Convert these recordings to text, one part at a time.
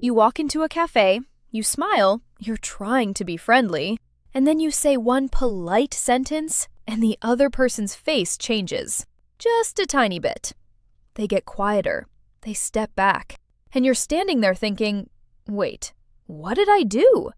You walk into a cafe, you smile, you're trying to be friendly, and then you say one polite sentence and the other person's face changes. Just a tiny bit. They get quieter, they step back, and you're standing there thinking, wait, what did I do?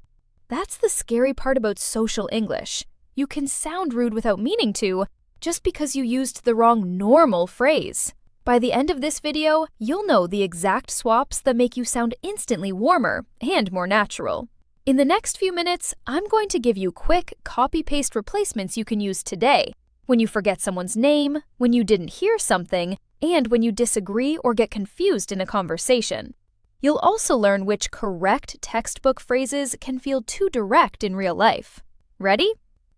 That's the scary part about social English. You can sound rude without meaning to, just because you used the wrong normal phrase. By the end of this video, you'll know the exact swaps that make you sound instantly warmer and more natural. In the next few minutes, I'm going to give you quick copy-paste replacements you can use today when you forget someone's name, when you didn't hear something, and when you disagree or get confused in a conversation. You'll also learn which correct textbook phrases can feel too direct in real life. Ready?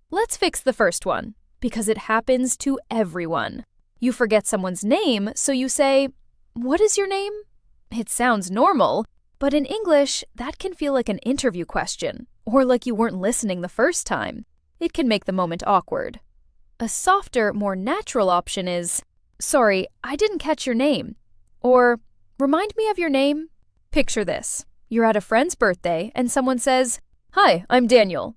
Let's fix the first one, because it happens to everyone. You forget someone's name, so you say, "What is your name?" It sounds normal, but in English, that can feel like an interview question, or like you weren't listening the first time. It can make the moment awkward. A softer, more natural option is, "Sorry, I didn't catch your name," or "Remind me of your name." Picture this. You're at a friend's birthday, and someone says, "Hi, I'm Daniel."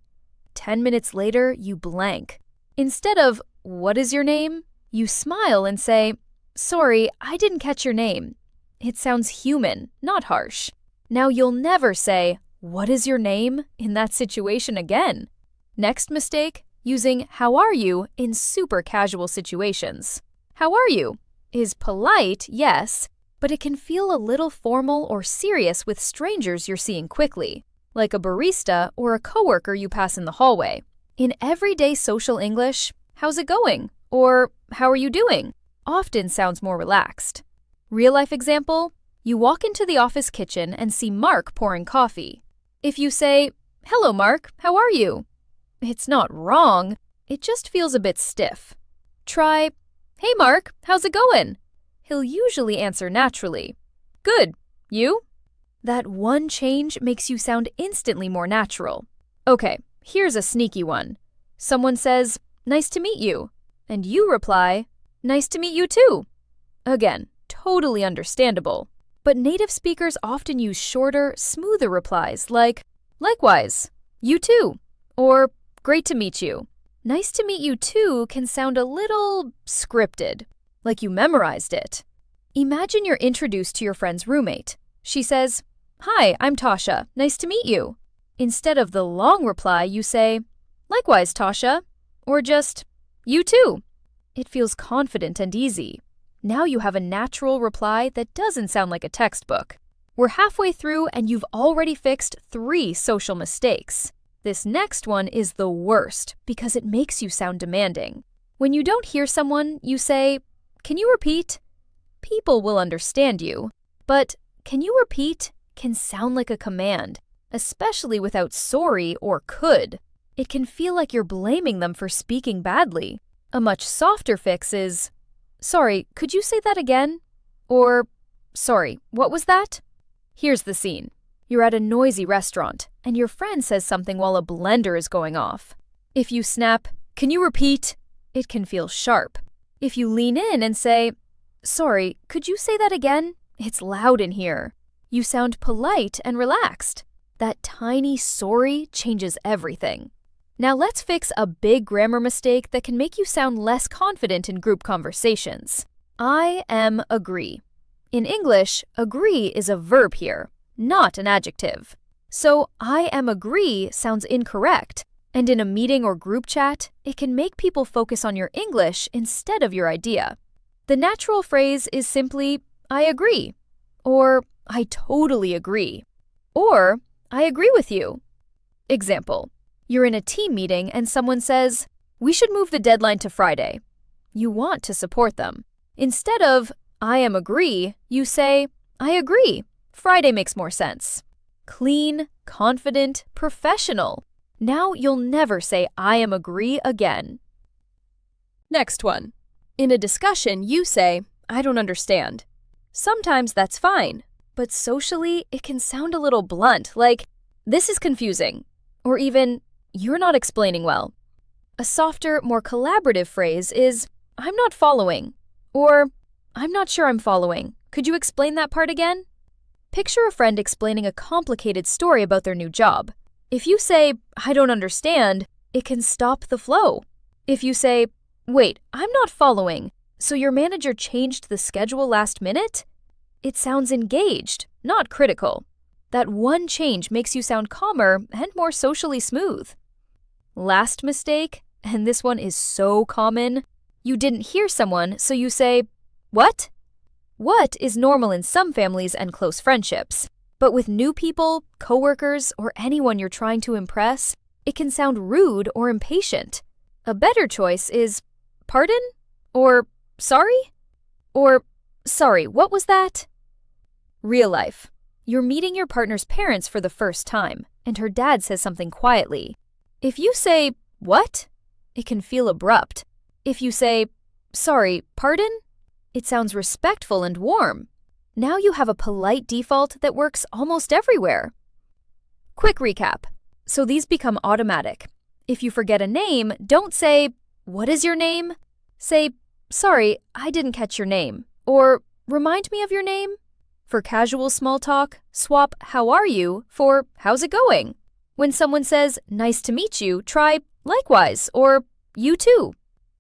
10 minutes later, you blank. Instead of, "What is your name?" you smile and say, "Sorry, I didn't catch your name." It sounds human, not harsh. Now you'll never say, "What is your name?" in that situation again. Next mistake, using "How are you?" in super casual situations. "How are you?" is polite, yes, but it can feel a little formal or serious with strangers you're seeing quickly, like a barista or a coworker you pass in the hallway. In everyday social English, "How's it going?" or "How are you doing?" often sounds more relaxed. Real-life example, you walk into the office kitchen and see Mark pouring coffee. If you say, "Hello, Mark, how are you?" it's not wrong, it just feels a bit stiff. Try, "Hey, Mark, how's it going?" He'll usually answer naturally, "Good, you?" That one change makes you sound instantly more natural. Okay, here's a sneaky one. Someone says, "Nice to meet you," and you reply, "Nice to meet you too." Again, totally understandable. But native speakers often use shorter, smoother replies like, "Likewise," "You too," or "Great to meet you." "Nice to meet you too" can sound a little scripted, like you memorized it. Imagine you're introduced to your friend's roommate. She says, "Hi, I'm Tasha. Nice to meet you." Instead of the long reply, you say, "Likewise, Tasha," or just, "You too." It feels confident and easy. Now you have a natural reply that doesn't sound like a textbook. We're halfway through and you've already fixed 3 social mistakes. This next one is the worst because it makes you sound demanding. When you don't hear someone, you say, "Can you repeat?" People will understand you, but "Can you repeat?" can sound like a command, especially without "sorry" or "could." It can feel like you're blaming them for speaking badly. A much softer fix is, "Sorry, could you say that again?" Or, "Sorry, what was that?" Here's the scene. You're at a noisy restaurant, and your friend says something while a blender is going off. If you snap, "Can you repeat?" it can feel sharp. If you lean in and say, "Sorry, could you say that again?" it's loud in here. You sound polite and relaxed. That tiny sorry changes everything. Now let's fix a big grammar mistake that can make you sound less confident in group conversations. I am agree. In English, agree is a verb here, not an adjective. So I am agree sounds incorrect, and in a meeting or group chat, it can make people focus on your English instead of your idea. The natural phrase is simply, "I agree," or "I totally agree," or "I agree with you." Example. You're in a team meeting and someone says, "We should move the deadline to Friday." You want to support them. Instead of, "I am agree," you say, "I agree. Friday makes more sense." Clean, confident, professional. Now you'll never say "I am agree" again. Next one. In a discussion, you say, "I don't understand." Sometimes that's fine, but socially, it can sound a little blunt, like, "This is confusing," or even, "You're not explaining well." A softer, more collaborative phrase is, "I'm not following," or "I'm not sure I'm following. Could you explain that part again?" Picture a friend explaining a complicated story about their new job. If you say, "I don't understand," it can stop the flow. If you say, "Wait, I'm not following, so your manager changed the schedule last minute?" it sounds engaged, not critical. That one change makes you sound calmer and more socially smooth. Last mistake, and this one is so common, you didn't hear someone, so you say, "What?" What is normal in some families and close friendships, but with new people, coworkers, or anyone you're trying to impress, it can sound rude or impatient. A better choice is, "Pardon?" or "Sorry?" or "Sorry, what was that?" Real life. You're meeting your partner's parents for the first time, and her dad says something quietly. If you say, "What?" it can feel abrupt. If you say, "Sorry, pardon?" it sounds respectful and warm. Now you have a polite default that works almost everywhere. Quick recap. So these become automatic. If you forget a name, don't say, "What is your name?" Say, "Sorry, I didn't catch your name," or "Remind me of your name." For casual small talk, swap "How are you?" for "How's it going?" When someone says, "Nice to meet you," try "Likewise" or "You too."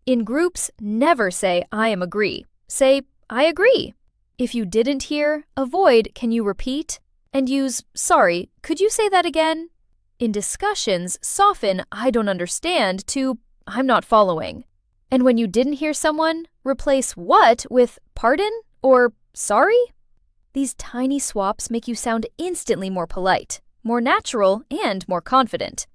In groups, never say "I am agree." Say "I agree." If you didn't hear, avoid "Can you repeat?" and use "Sorry, could you say that again?" In discussions, soften "I don't understand" to "I'm not following." And when you didn't hear someone, replace "what" with "pardon" or "sorry." These tiny swaps make you sound instantly more polite, more natural, and more confident.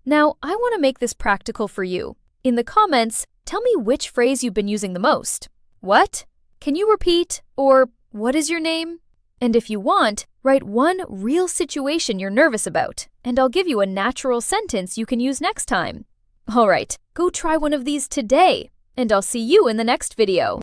Now, I want to make this practical for you. In the comments, tell me which phrase you've been using the most. What? Can you repeat? Or what is your name? And if you want, write one real situation you're nervous about, and I'll give you a natural sentence you can use next time. All right, go try one of these today, and I'll see you in the next video.